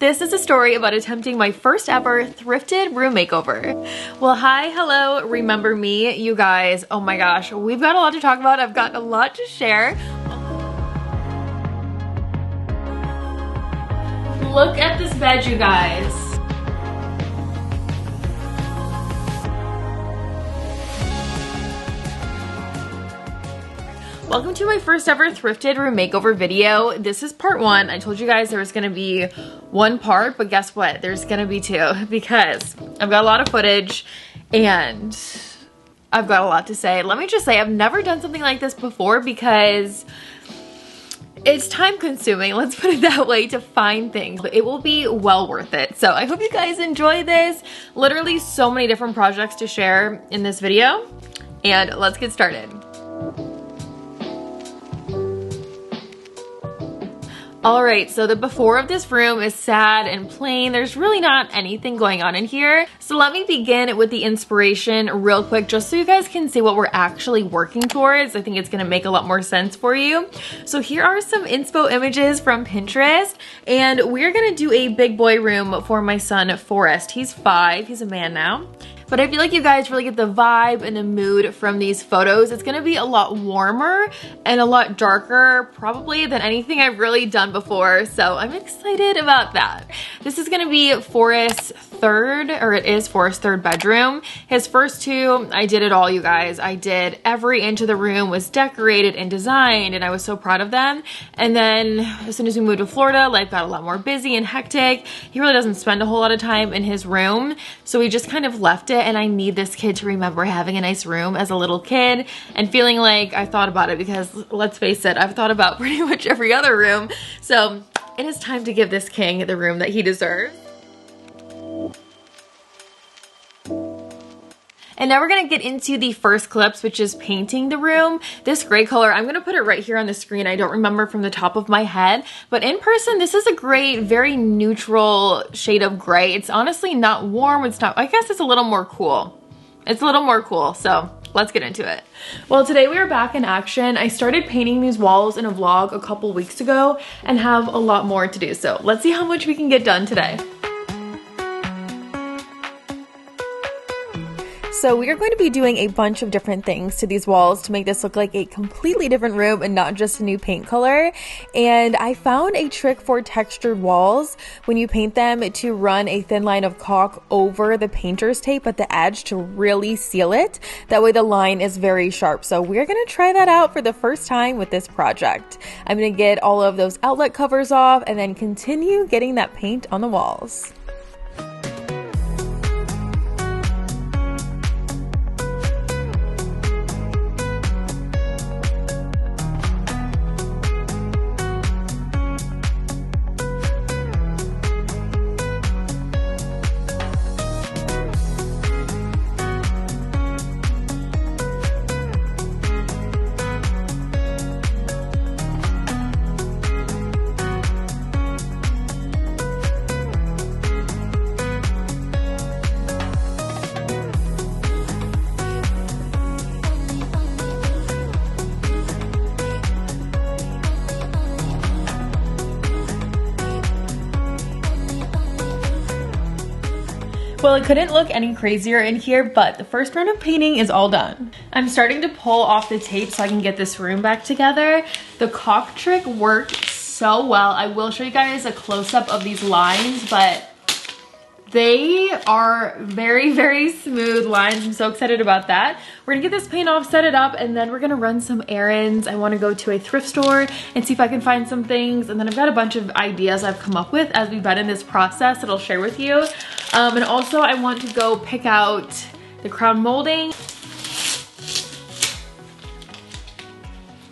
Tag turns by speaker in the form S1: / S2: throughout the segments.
S1: This is a story about attempting my first ever thrifted room makeover. Well, hi, hello, remember me, you guys. Oh my gosh, we've got a lot to talk about. I've got a lot to share. Look at this bed, you guys. Welcome to my first ever thrifted room makeover video. This is part one. I told you guys there was gonna be one part, but guess what? There's gonna be two because I've got a lot of footage and I've got a lot to say. Let me just say, I've never done something like this before because it's time consuming, let's put it that way, to find things, but it will be well worth it. So I hope you guys enjoy this. Literally so many different projects to share in this video, and let's get started. Alright, so the before of this room is sad and plain. There's really not anything going on in here. So let me begin with the inspiration real quick, just so you guys can see what we're actually working towards. I think it's gonna make a lot more sense for you. So here are some inspo images from Pinterest, and we're gonna do a big boy room for my son, Forrest. He's 5, he's a man now. But I feel like you guys really get the vibe and the mood from these photos. It's gonna be a lot warmer and a lot darker probably than anything I've really done before. So I'm excited about that. This is gonna be Forrest's third bedroom. His first two, I did it all, you guys. I did every inch of the room was decorated and designed, and I was so proud of them. And then as soon as we moved to Florida, life got a lot more busy and hectic. He really doesn't spend a whole lot of time in his room, so we just kind of left it. And I need this kid to remember having a nice room as a little kid and feeling like I thought about it, because let's face it, I've thought about pretty much every other room. So it is time to give this king the room that he deserves. And now we're gonna get into the first clips, which is painting the room. This gray color, I'm gonna put it right here on the screen. I don't remember from the top of my head, but in person, this is a great, very neutral shade of gray. It's honestly not warm, it's not, I guess it's a little more cool. It's a little more cool, so let's get into it. Well, today we are back in action. I started painting these walls in a vlog a couple weeks ago and have a lot more to do. So let's see how much we can get done today. So we are going to be doing a bunch of different things to these walls to make this look like a completely different room and not just a new paint color. And I found a trick for textured walls when you paint them to run a thin line of caulk over the painter's tape at the edge to really seal it. That way the line is very sharp. So we're going to try that out for the first time with this project. I'm going to get all of those outlet covers off and then continue getting that paint on the walls. Well, it couldn't look any crazier in here, but the first round of painting is all done. I'm starting to pull off the tape so I can get this room back together. The caulk trick worked so well. I will show you guys a close-up of these lines, but they are very, very smooth lines. I'm so excited about that. We're gonna get this paint off, set it up, and then we're gonna run some errands. I wanna go to a thrift store and see if I can find some things. And then I've got a bunch of ideas I've come up with as we've been in this process that I'll share with you. And also I want to go pick out the crown molding.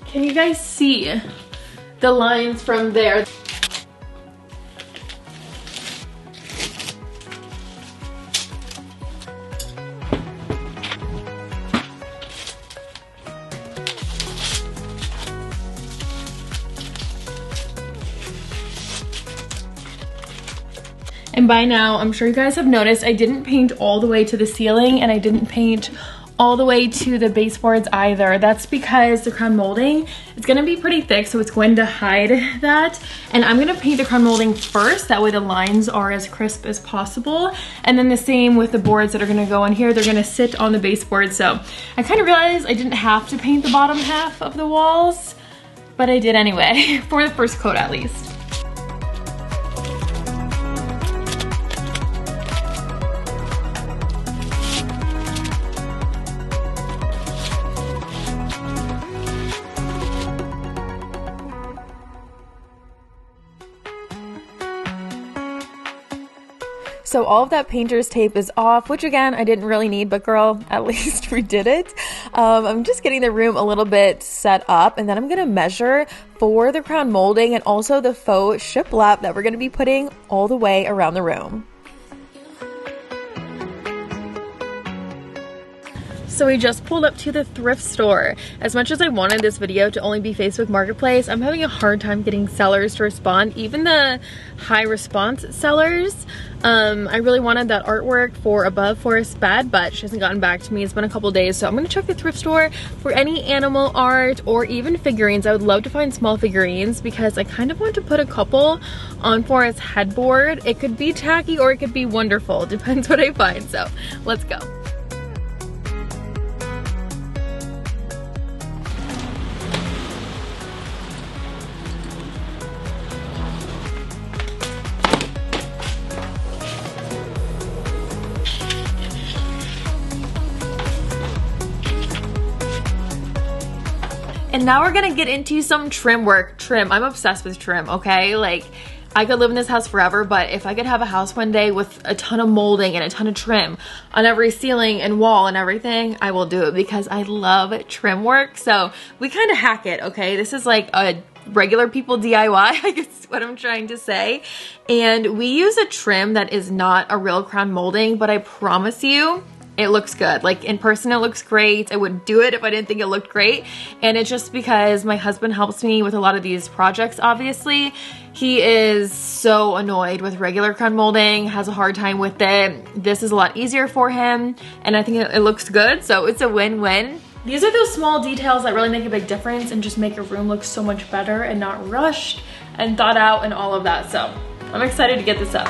S1: Can you guys see the lines from there? And by now, I'm sure you guys have noticed I didn't paint all the way to the ceiling and I didn't paint all the way to the baseboards either. That's because the crown molding is gonna be pretty thick, so it's going to hide that. And I'm gonna paint the crown molding first, that way the lines are as crisp as possible. And then the same with the boards that are gonna go on here, they're gonna sit on the baseboard. So I kind of realized I didn't have to paint the bottom half of the walls, but I did anyway, for the first coat at least. So all of that painter's tape is off, which again, I didn't really need, but girl, at least we did it. I'm just getting the room a little bit set up, and then I'm gonna measure for the crown molding and also the faux shiplap that we're gonna be putting all the way around the room. So we just pulled up to the thrift store. As much as I wanted this video to only be Facebook Marketplace, I'm having a hard time getting sellers to respond, even the high response sellers. I really wanted that artwork for Above Forest Bed, but she hasn't gotten back to me. It's been a couple days, so I'm gonna check the thrift store for any animal art or even figurines. I would love to find small figurines because I kind of want to put a couple on Forest's headboard. It could be tacky or it could be wonderful, depends what I find, so let's go. And now we're gonna get into some trim work. Trim, I'm obsessed with trim, okay? Like, I could live in this house forever, but if I could have a house one day with a ton of molding and a ton of trim on every ceiling and wall and everything, I will do it because I love trim work. So we kind of hack it, okay? This is like a regular people DIY, I guess is what I'm trying to say. And we use a trim that is not a real crown molding, but I promise you, it looks good. Like in person, it looks great. I wouldn't do it if I didn't think it looked great. And it's just because my husband helps me with a lot of these projects, obviously. He is so annoyed with regular crown molding, has a hard time with it. This is a lot easier for him, and I think it looks good, so it's a win-win. These are those small details that really make a big difference and just make a room look so much better and not rushed and thought out and all of that. So I'm excited to get this up.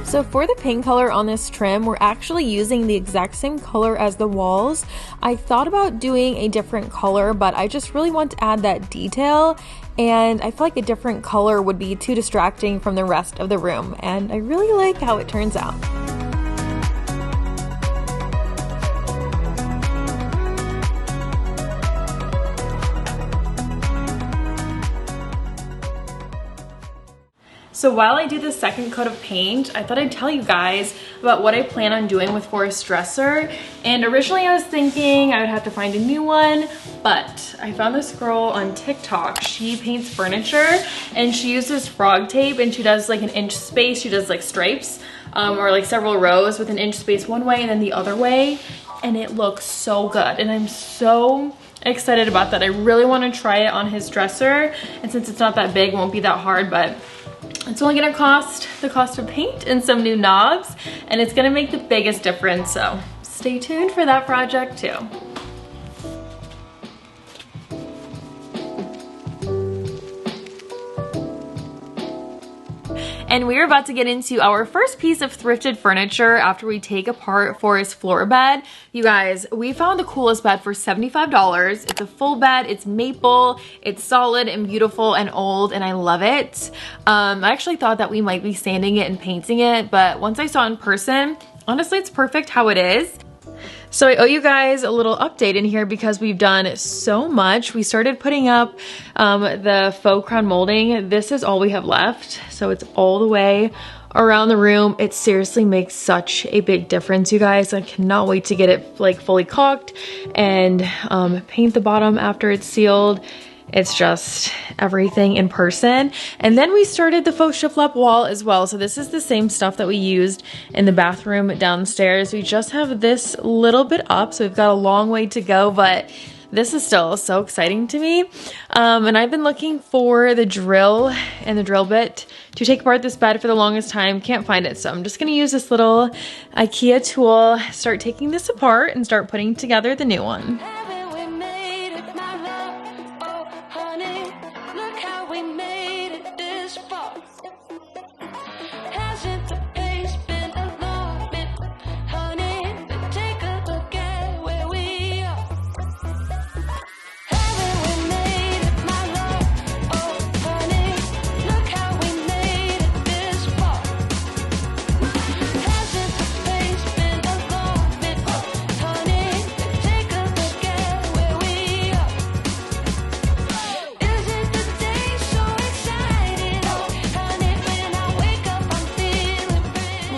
S1: So for the paint color on this trim, we're actually using the exact same color as the walls. I thought about doing a different color, but I just really want to add that detail, and I feel like a different color would be too distracting from the rest of the room, and I really like how it turns out. So while I do the second coat of paint, I thought I'd tell you guys about what I plan on doing with Forest's dresser. And originally I was thinking I would have to find a new one, but I found this girl on TikTok. She paints furniture and she uses frog tape, and she does like an inch space. She does like stripes or like several rows with an inch space one way and then the other way. And it looks so good. And I'm so excited about that. I really want to try it on his dresser. And since it's not that big, it won't be that hard, but it's only gonna cost the cost of paint and some new knobs, and it's gonna make the biggest difference, so stay tuned for that project too. And we're about to get into our first piece of thrifted furniture after we take apart Forest's floor bed. You guys, we found the coolest bed for $75. It's a full bed, it's maple, it's solid and beautiful and old, and I love it. I actually thought that we might be sanding it and painting it, but once I saw it in person, honestly, it's perfect how it is. So I owe you guys a little update in here because we've done so much. We started putting up the faux crown molding. This is all we have left. So it's all the way around the room. It seriously makes such a big difference, you guys. I cannot wait to get it like fully caulked and paint the bottom after it's sealed. It's just everything in person. And then we started the faux shiplap wall as well. So this is the same stuff that we used in the bathroom downstairs. We just have this little bit up, so we've got a long way to go, but this is still so exciting to me. And I've been looking for the drill and the drill bit to take apart this bed for the longest time. Can't find it, so I'm just gonna use this little IKEA tool, start taking this apart and start putting together the new one.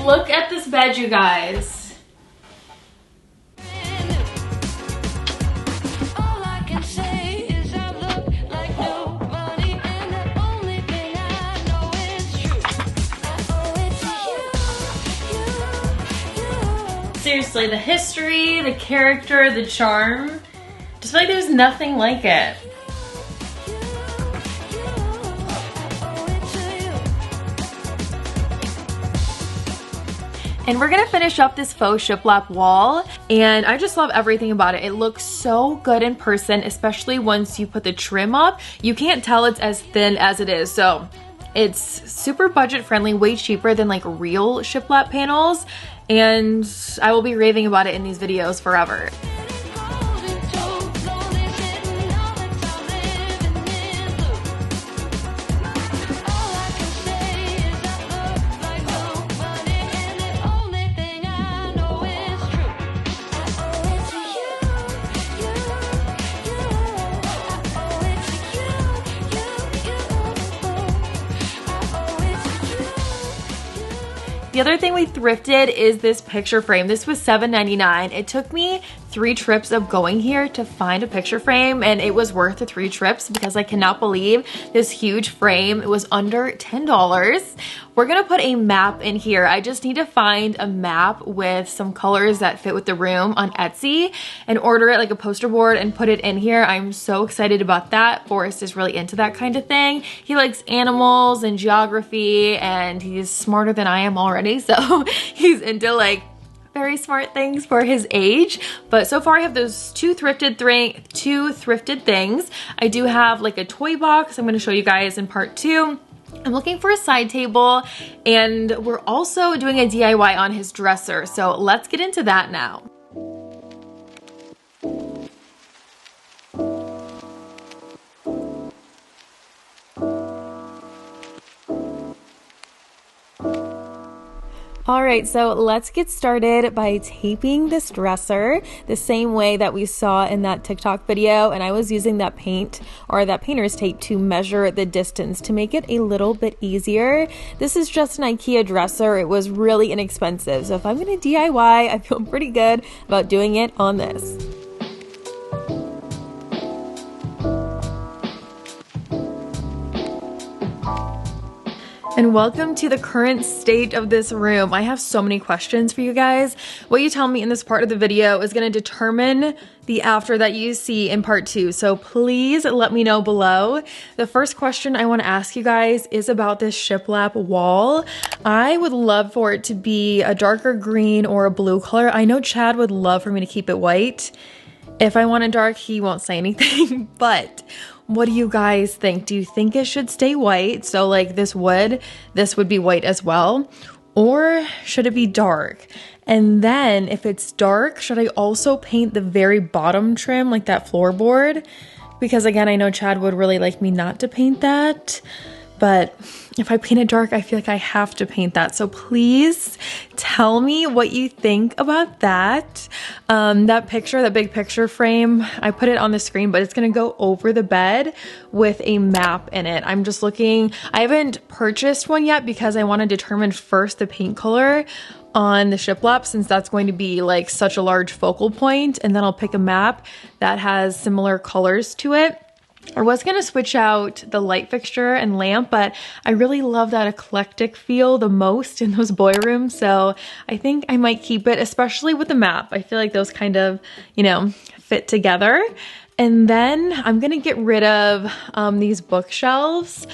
S1: Look at this bed, you guys. Seriously, the history, the character, the charm, just feel like there's nothing like it. And we're gonna finish up this faux shiplap wall, and I just love everything about it. It looks so good in person, especially once you put the trim up. You can't tell it's as thin as it is, so it's super budget friendly, way cheaper than like real shiplap panels, and I will be raving about it in these videos forever. The other thing we thrifted is this picture frame. This was $7.99. It took me 3 trips of going here to find a picture frame, and it was worth the 3 trips because I cannot believe this huge frame. It was under $10. We're gonna put a map in here. I just need to find a map with some colors that fit with the room on Etsy and order it like a poster board and put it in here. I'm so excited about that. Forrest is really into that kind of thing. He likes animals and geography, and he's smarter than I am already, so he's into like very smart things for his age. But so far I have those two thrifted things. I do have like a toy box I'm going to show you guys in part 2. I'm looking for a side table, and we're also doing a DIY on his dresser, so let's get into that now. All right, so let's get started by taping this dresser the same way that we saw in that TikTok video, and I was using that paint or that painter's tape to measure the distance to make it a little bit easier. This is just an IKEA dresser. It was really inexpensive, so if I'm gonna DIY, I feel pretty good about doing it on this. And welcome to the current state of this room. I have so many questions for you guys. What you tell me in this part of the video is going to determine the after that you see in part 2. So please let me know below. The first question I want to ask you guys is about this shiplap wall. I would love for it to be a darker green or a blue color. I know Chad would love for me to keep it white. If I want it dark, he won't say anything, but what do you guys think? Do you think it should stay white? So like this would be white as well? Or should it be dark? And then if it's dark, should I also paint the very bottom trim, like that floorboard? Because again, I know Chad would really like me not to paint that, but if I paint it dark, I feel like I have to paint that. So please tell me what you think about that. That picture, that big picture frame, I put it on the screen, but it's gonna go over the bed with a map in it. I'm just looking, I haven't purchased one yet because I wanna determine first the paint color on the shiplap, since that's going to be like such a large focal point, and then I'll pick a map that has similar colors to it. I was gonna switch out the light fixture and lamp, but I really love that eclectic feel the most in those boy rooms, so I think I might keep it, especially with the map. I feel like those kind of, you know, fit together. And then I'm gonna get rid of these bookshelves.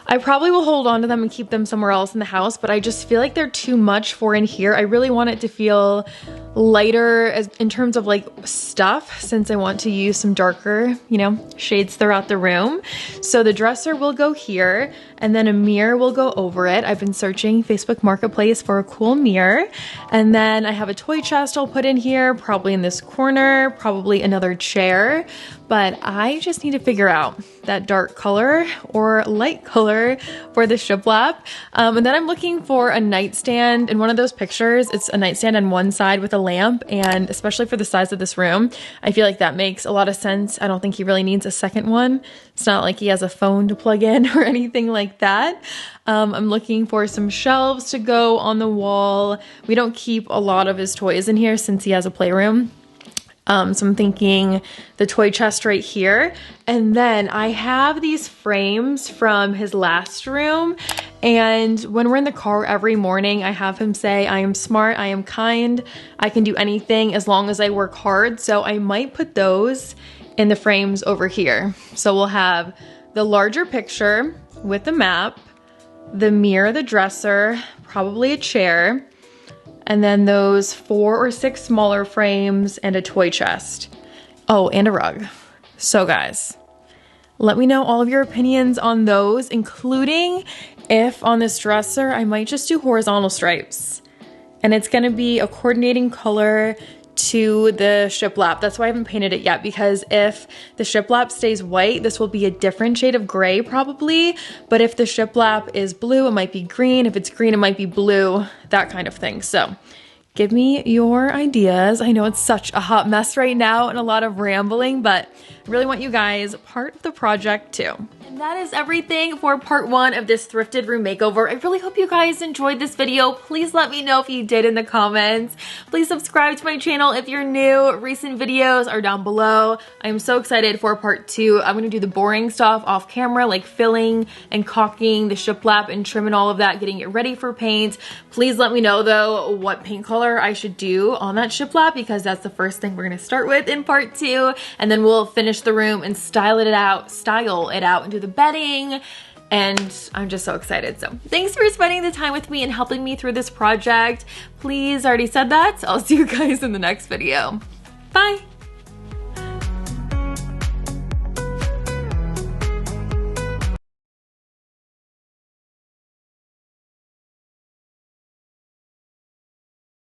S1: I probably will hold on to them and keep them somewhere else in the house, but I just feel like they're too much for in here. I really want it to feel lighter in terms of like stuff, since I want to use some darker, you know, shades throughout the room. So the dresser will go here, and then a mirror will go over it. I've been searching Facebook Marketplace for a cool mirror. And then I have a toy chest I'll put in here, probably in this corner, probably another chair. But I just need to figure out that dark color or light color for the shiplap. And then I'm looking for a nightstand. In one of those pictures, it's a nightstand on one side with a lamp, and especially for the size of this room, I feel like that makes a lot of sense. I don't think he really needs a second one. It's not like he has a phone to plug in or anything like that. I'm looking for some shelves to go on the wall. We don't keep a lot of his toys in here since he has a playroom. So I'm thinking the toy chest right here. And then I have these frames from his last room. And when we're in the car every morning, I have him say, I am smart, I am kind, I can do anything as long as I work hard. So I might put those in the frames over here. So we'll have the larger picture with the map, the mirror, the dresser, probably a chair, and then those 4 or 6 smaller frames and a toy chest. Oh, and a rug. So guys, let me know all of your opinions on those, including if on this dresser, I might just do horizontal stripes. And it's gonna be a coordinating color to the shiplap. That's why I haven't painted it yet, because if the shiplap stays white, this will be a different shade of gray probably. But if the shiplap is blue, it might be green. If it's green, it might be blue, that kind of thing. So give me your ideas. I know it's such a hot mess right now and a lot of rambling, but I really want you guys part of the project too. And that is everything for part 1 of this thrifted room makeover. I really hope you guys enjoyed this video. Please let me know if you did in the comments. Please subscribe to my channel if you're new. Recent videos are down below. I'm so excited for part 2. I'm gonna do the boring stuff off camera, like filling and caulking the shiplap and trimming all of that, getting it ready for paint. Please let me know though what paint color I should do on that shiplap, because that's the first thing we're gonna start with in part 2, and then we'll finish the room and style it out and do the bedding, and I'm just so excited. So thanks for spending the time with me and helping me through this project. Please, I already said that. I'll see you guys in the next video. Bye.